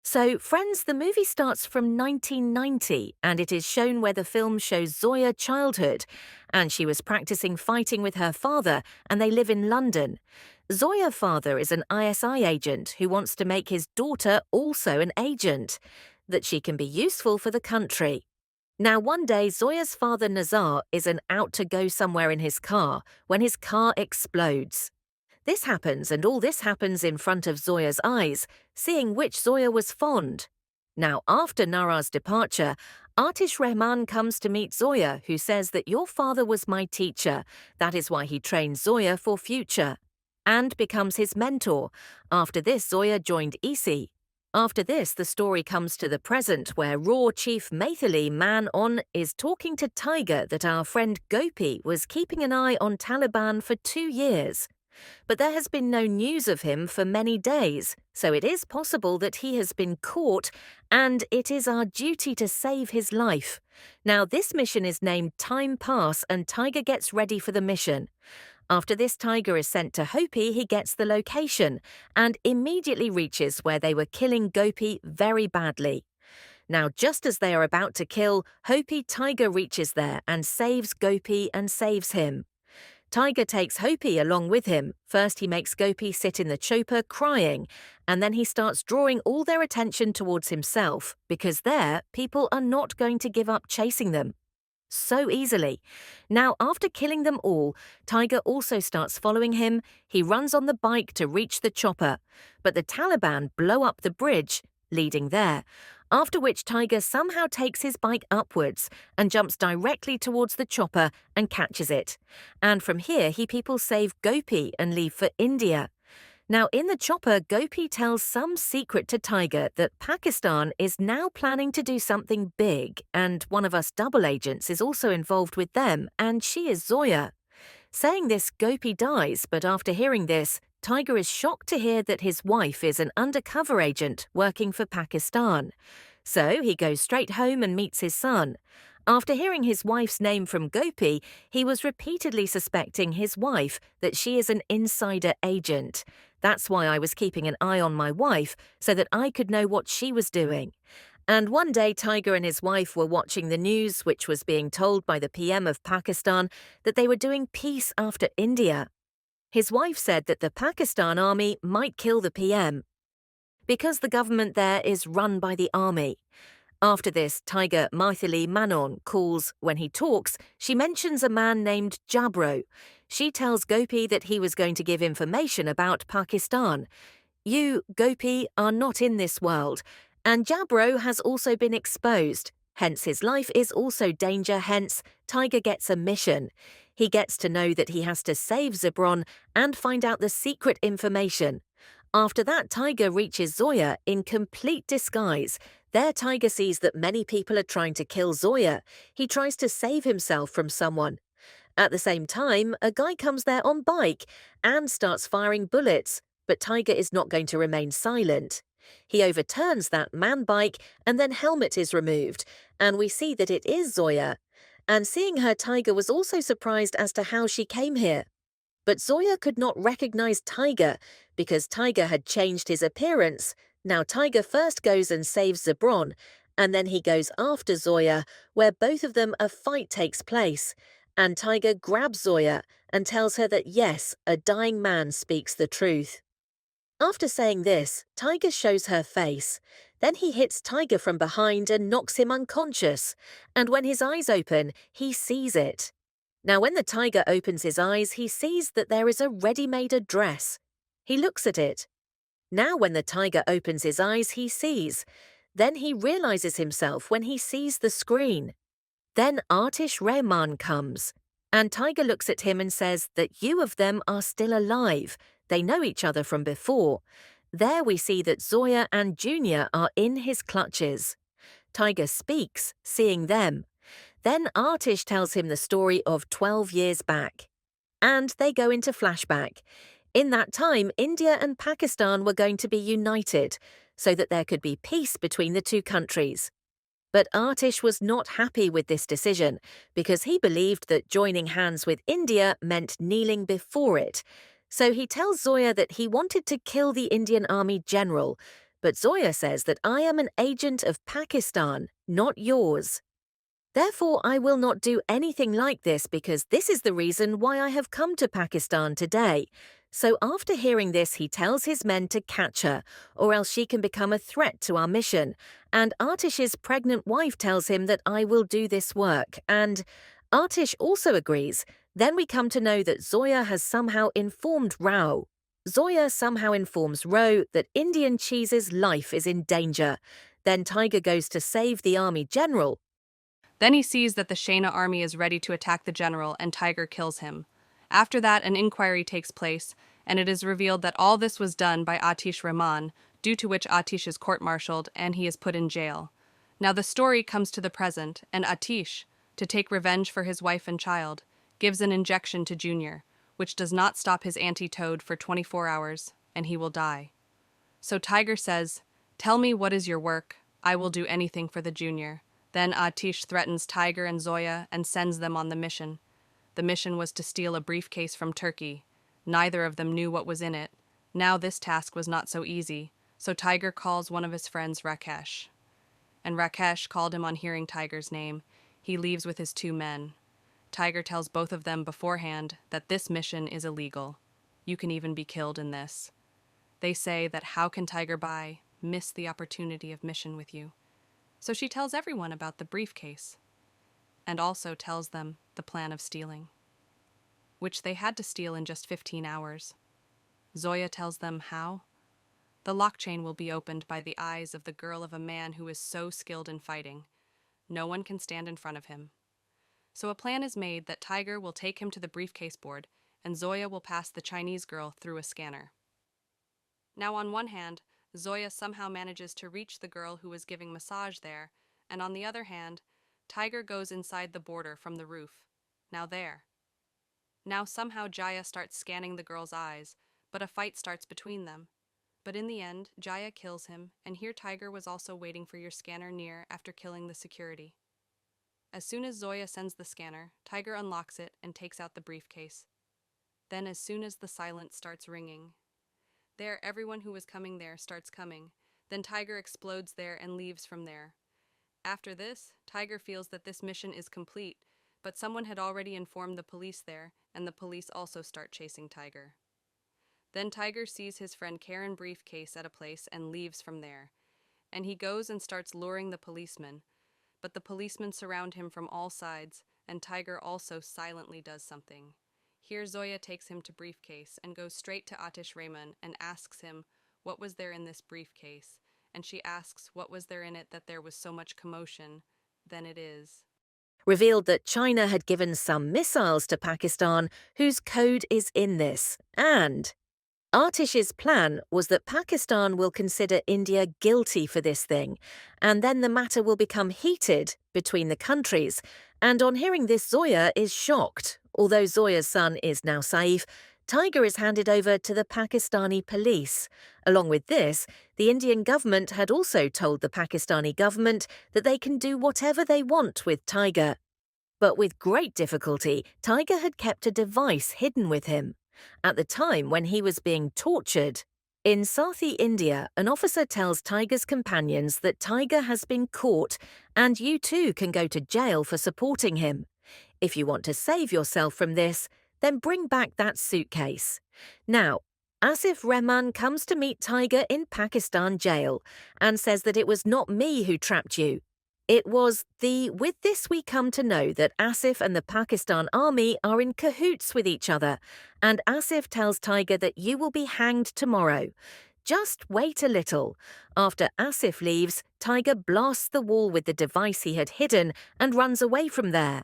So, Friends, the movie starts from 1990 and it is shown where the film shows Zoya childhood. And she was practicing fighting with her father, and they live in London. Zoya's father is an ISI agent who wants to make his daughter also an agent, that she can be useful for the country. Now, one day, Zoya's father Nazar isn't out to go somewhere in his car when his car explodes. This happens, and all this happens in front of Zoya's eyes, seeing which Zoya was fond. Now, after Nara's departure, Artish Rehman comes to meet Zoya, who says that your father was my teacher. That is why he trained Zoya for future, and becomes his mentor. After this, Zoya joined EC. After this, the story comes to the present, where Raw Chief Maithili Man-on is talking to Tiger that our friend Gopi was keeping an eye on Taliban for 2 years. But there has been no news of him for many days, so it is possible that he has been caught, and it is our duty to save his life. Now, this mission is named Time Pass, and Tiger gets ready for the mission. After this, Tiger is sent to Hopi. He gets the location and immediately reaches where they were killing Gopi very badly. Now, just as they are about to kill, Hopi, Tiger reaches there and saves Gopi and saves him. Tiger takes Hopi along with him. First, he makes Gopi sit in the chopper crying, and then he starts drawing all their attention towards himself, because there, people are not going to give up chasing them so easily. Now, after killing them all, Tiger also starts following him. He runs on the bike to reach the chopper, but the Taliban blow up the bridge leading there. After which, Tiger somehow takes his bike upwards and jumps directly towards the chopper and catches it. And from here, people save Gopi and leave for India. Now, in the chopper, Gopi tells some secret to Tiger that Pakistan is now planning to do something big, and one of us double agents is also involved with them, and she is Zoya. Saying this, Gopi dies, but after hearing this, Tiger is shocked to hear that his wife is an undercover agent working for Pakistan. So he goes straight home and meets his son. After hearing his wife's name from Gopi, he was repeatedly suspecting his wife that she is an insider agent. That's why I was keeping an eye on my wife, so that I could know what she was doing. And one day, Tiger and his wife were watching the news, which was being told by the PM of Pakistan that they were doing peace after India. His wife said that the Pakistan army might kill the PM, because the government there is run by the army. After this, Tiger Maithili Manon calls. When he talks, she mentions a man named Jabro. She tells Gopi that he was going to give information about Pakistan. You, Gopi, are not in this world, and Jabro has also been exposed. Hence his life is also danger, hence Tiger gets a mission. He gets to know that he has to save Zebron and find out the secret information. After that, Tiger reaches Zoya in complete disguise. There, Tiger sees that many people are trying to kill Zoya. He tries to save himself from someone. At the same time, a guy comes there on bike and starts firing bullets, but Tiger is not going to remain silent. He overturns that man bike, and then helmet is removed, and we see that it is Zoya. And seeing her, Tiger was also surprised as to how she came here. But Zoya could not recognize Tiger because Tiger had changed his appearance. Now Tiger first goes and saves Zebron, and then he goes after Zoya, where both of them a fight takes place. And Tiger grabs Zoya and tells her that yes, a dying man speaks the truth. After saying this, Tiger shows her face. Then he hits Tiger from behind and knocks him unconscious. And when his eyes open, he sees it. Now, when the Tiger opens his eyes, he sees that there is a ready-made address. He looks at it. Now, when the Tiger opens his eyes, he sees. Then he realizes himself when he sees the screen. Then Artish Rehman comes, and Tiger looks at him and says that you of them are still alive. They know each other from before. There we see that Zoya and Junior are in his clutches. Tiger speaks, seeing them. Then Artish tells him the story of 12 years back. And they go into flashback. In that time, India and Pakistan were going to be united, so that there could be peace between the two countries. But Artish was not happy with this decision, because he believed that joining hands with India meant kneeling before it. So he tells Zoya that he wanted to kill the Indian army general, But Zoya says that I am an agent of Pakistan, not yours. Therefore, I will not do anything like this because this is the reason why I have come to Pakistan today. So after hearing this, he tells his men to catch her, or else she can become a threat to our mission. And Artish's pregnant wife tells him that I will do this work, and Artish also agrees. Then we come to know that Zoya has somehow informed Rao. Zoya somehow informs Ro that Indian Cheese's life is in danger. Then Tiger goes to save the army general. Then he sees that the Shaina army is ready to attack the general, and Tiger kills him. After that, an inquiry takes place, and it is revealed that all this was done by Atish Rahman, due to which Atish is court-martialed and he is put in jail. Now the story comes to the present, and Atish, to take revenge for his wife and child, gives an injection to Junior, which does not stop his anti-toad for 24 hours, and he will die. So Tiger says, "Tell me what is your work, I will do anything for the Junior." Then Atish threatens Tiger and Zoya and sends them on the mission. The mission was to steal a briefcase from Turkey. Neither of them knew what was in it. Now this task was not so easy, so Tiger calls one of his friends Rakesh. And Rakesh called him on hearing Tiger's name. He leaves with his 2 men. Tiger tells both of them beforehand that this mission is illegal. You can even be killed in this. They say that how can Tiger miss the opportunity of mission with you? So she tells everyone about the briefcase, and also tells them the plan of stealing, which they had to steal in just 15 hours. Zoya tells them how. The lock chain will be opened by the eyes of the girl of a man who is so skilled in fighting. No one can stand in front of him. So a plan is made that Tiger will take him to the briefcase board, and Zoya will pass the Chinese girl through a scanner. Now on one hand, Zoya somehow manages to reach the girl who was giving massage there, and on the other hand, Tiger goes inside the border from the roof. Now there. Now somehow Jaya starts scanning the girl's eyes, but a fight starts between them. But in the end, Jaya kills him, and here Tiger was also waiting for your scanner near after killing the security. As soon as Zoya sends the scanner, Tiger unlocks it and takes out the briefcase. Then as soon as the silence starts ringing, there, everyone who was coming there starts coming. Then Tiger explodes there and leaves from there. After this, Tiger feels that this mission is complete, but someone had already informed the police there, and the police also start chasing Tiger. Then Tiger sees his friend Karen briefcase at a place and leaves from there. And he goes and starts luring the policemen, but the policemen surround him from all sides, and Tiger also silently does something. Here Zoya takes him to briefcase and goes straight to Atish Rahman and asks him what was there in this briefcase, and she asks what was there in it that there was so much commotion. Then it is revealed that China had given some missiles to Pakistan whose code is in this, and Artish's plan was that Pakistan will consider India guilty for this thing, and then the matter will become heated between the countries. And on hearing this, Zoya is shocked. Although Zoya's son is now Saif, Tiger is handed over to the Pakistani police. Along with this, the Indian government had also told the Pakistani government that they can do whatever they want with Tiger. But with great difficulty, Tiger had kept a device hidden with him. At the time when he was being tortured, in Southie, India, an officer tells Tiger's companions that Tiger has been caught and you too can go to jail for supporting him. If you want to save yourself from this, then bring back that suitcase. Now, Asif Rehman comes to meet Tiger in Pakistan jail and says that it was not me who trapped you. It was with this we come to know that Asif and the Pakistan army are in cahoots with each other, and Asif tells Tiger that you will be hanged tomorrow. Just wait a little. After Asif leaves, Tiger blasts the wall with the device he had hidden and runs away from there.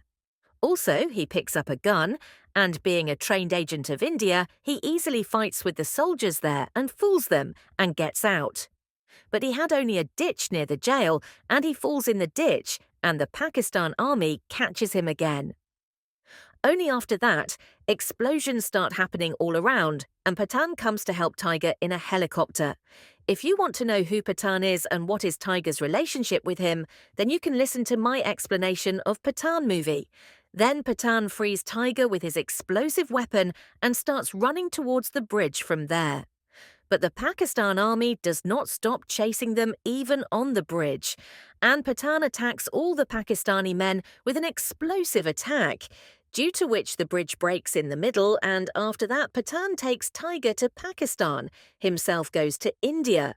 Also, he picks up a gun, and being a trained agent of India, he easily fights with the soldiers there and fools them and gets out. But he had only a ditch near the jail, and he falls in the ditch, and the Pakistan army catches him again. Only after that, explosions start happening all around, and Pathan comes to help Tiger in a helicopter. If you want to know who Pathan is and what is Tiger's relationship with him, then you can listen to my explanation of Pathan movie. Then Pathan frees Tiger with his explosive weapon and starts running towards the bridge from there. But the Pakistan army does not stop chasing them even on the bridge. And Pathan attacks all the Pakistani men with an explosive attack, due to which the bridge breaks in the middle, and after that Pathan takes Tiger to Pakistan, himself goes to India.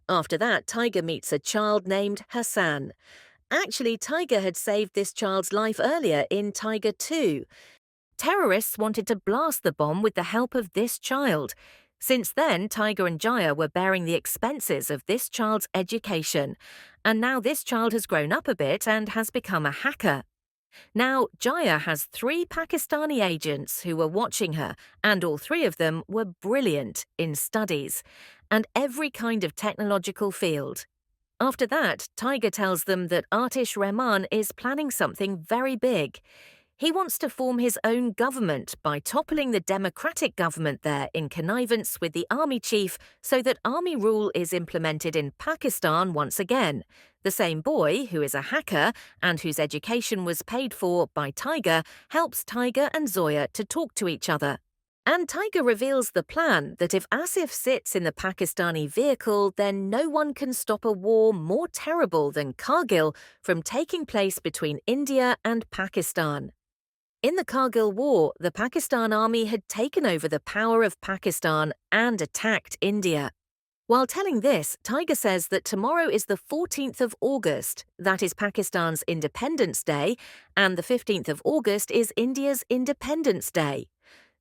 After that, Tiger meets a child named Hassan. Actually, Tiger had saved this child's life earlier in Tiger 2. Terrorists wanted to blast the bomb with the help of this child. Since then, Tiger and Jaya were bearing the expenses of this child's education. And now this child has grown up a bit and has become a hacker. Now, Jaya has 3 Pakistani agents who were watching her, and all 3 of them were brilliant in studies and every kind of technological field. After that, Tiger tells them that Atish Rahman is planning something very big. He wants to form his own government by toppling the democratic government there in connivance with the army chief so that army rule is implemented in Pakistan once again. The same boy, who is a hacker and whose education was paid for by Tiger, helps Tiger and Zoya to talk to each other. And Tiger reveals the plan that if Asif sits in the Pakistani vehicle, then no one can stop a war more terrible than Kargil from taking place between India and Pakistan. In the Kargil War, the Pakistan army had taken over the power of Pakistan and attacked India. While telling this, Tiger says that tomorrow is the 14th of August, that is Pakistan's Independence Day, and the 15th of August is India's Independence Day.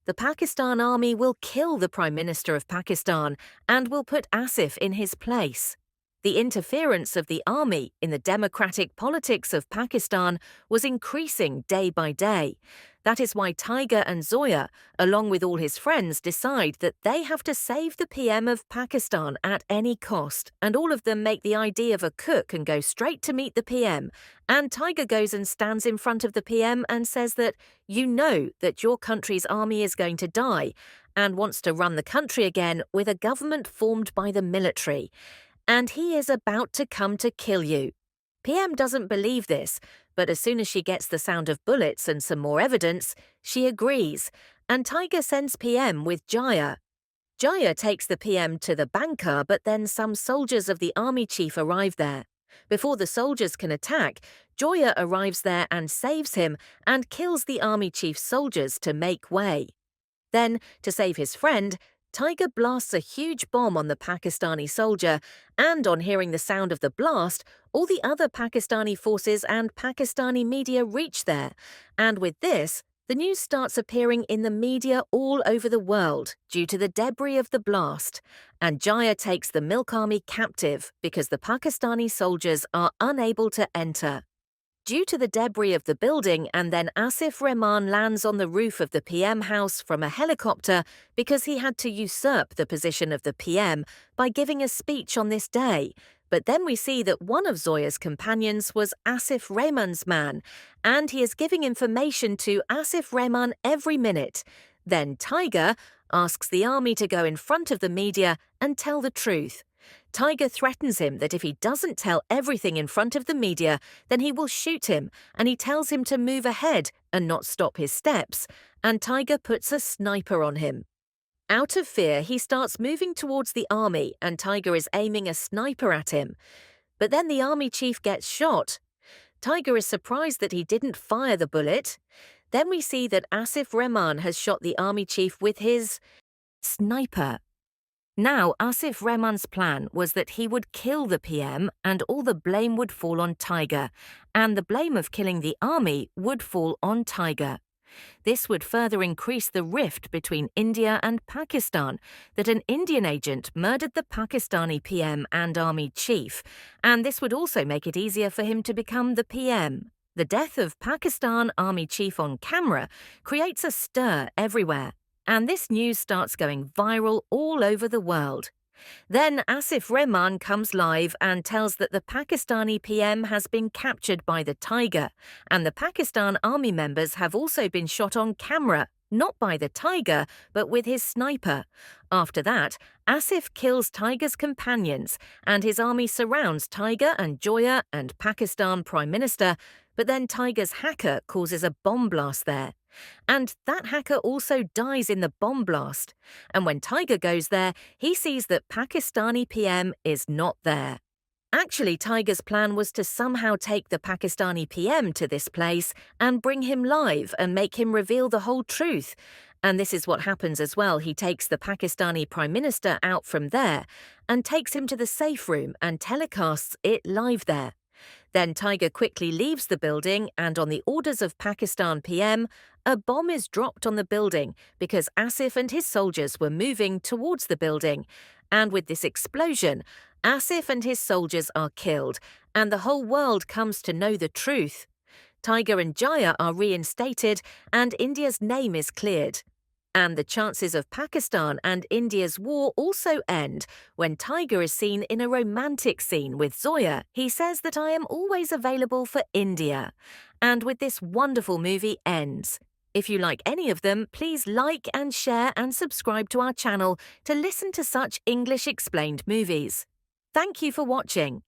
The Pakistan army will kill the Prime Minister of Pakistan and will put Asif in his place. The interference of the army in the democratic politics of Pakistan was increasing day by day. That is why Tiger and Zoya, along with all his friends, decide that they have to save the PM of Pakistan at any cost, and all of them make the idea of a cook and go straight to meet the PM. And Tiger goes and stands in front of the PM and says that you know that your country's army is going to die, and wants to run the country again with a government formed by the military. And he is about to come to kill you. PM doesn't believe this, but as soon as she gets the sound of bullets and some more evidence, she agrees, and Tiger sends PM with Jaya. Jaya takes the PM to the banker, but then some soldiers of the army chief arrive there. Before the soldiers can attack, Joya arrives there and saves him and kills the army chief's soldiers to make way. Then, to save his friend, Tiger blasts a huge bomb on the Pakistani soldier, and on hearing the sound of the blast, all the other Pakistani forces and Pakistani media reach there. And with this, the news starts appearing in the media all over the world due to the debris of the blast. And Jaya takes the Milk Army captive because the Pakistani soldiers are unable to enter. Due to the debris of the building, and then Asif Rahman lands on the roof of the PM house from a helicopter because he had to usurp the position of the PM by giving a speech on this day. But then we see that one of Zoya's companions was Asif Rahman's man, and he is giving information to Asif Rahman every minute. Then Tiger asks the army to go in front of the media and tell the truth. Tiger threatens him that if he doesn't tell everything in front of the media, then he will shoot him, and he tells him to move ahead and not stop his steps, and Tiger puts a sniper on him. Out of fear, he starts moving towards the army, and Tiger is aiming a sniper at him. But then the army chief gets shot. Tiger is surprised that he didn't fire the bullet. Then we see that Asif Rahman has shot the army chief with his sniper. Now, Asif Rahman's plan was that he would kill the PM and all the blame would fall on Tiger, and the blame of killing the army would fall on Tiger. This would further increase the rift between India and Pakistan, that an Indian agent murdered the Pakistani PM and army chief, and this would also make it easier for him to become the PM. The death of Pakistan army chief on camera creates a stir everywhere, and this news starts going viral all over the world. Then Asif Rahman comes live and tells that the Pakistani PM has been captured by the Tiger, and the Pakistan army members have also been shot on camera, not by the Tiger, but with his sniper. After that, Asif kills Tiger's companions, and his army surrounds Tiger and Joya and Pakistan Prime Minister, But then Tiger's hacker causes a bomb blast there. And that hacker also dies in the bomb blast. And when Tiger goes there, he sees that Pakistani PM is not there. Actually, Tiger's plan was to somehow take the Pakistani PM to this place and bring him live and make him reveal the whole truth. And this is what happens as well. He takes the Pakistani Prime Minister out from there and takes him to the safe room and telecasts it live there. Then Tiger quickly leaves the building, and on the orders of Pakistan PM, a bomb is dropped on the building because Asif and his soldiers were moving towards the building. And with this explosion, Asif and his soldiers are killed, and the whole world comes to know the truth. Tiger and Jaya are reinstated, and India's name is cleared. And the chances of Pakistan and India's war also end when Tiger is seen in a romantic scene with Zoya. He says that I am always available for India. And with this wonderful movie ends. If you like any of them, please like and share and subscribe to our channel to listen to such English explained movies. Thank you for watching.